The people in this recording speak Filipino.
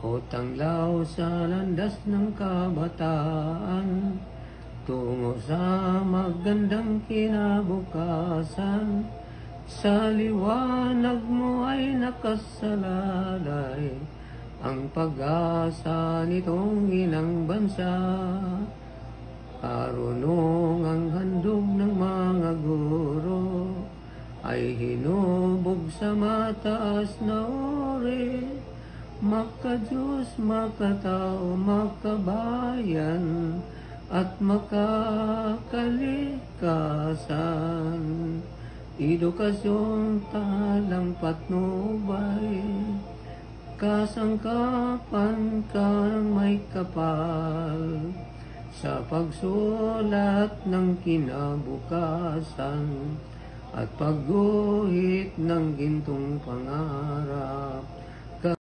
o tanglaw sa landas ng kabataan, tungo sa magandang kinabukasan. Sa liwanag mo ay nakasalalay ang pag-asa nitong inang bansa. Karunong ang handog ng mga guro ay hinubog sa mataas na uri. Maka-Diyos, makatao, makabayan, at makakalikasan. Edukasyon, talang patnubay, kasangkapan kang may kapal sa pagsulat ng kinabukasan at pagguhit ng gintong pangarap.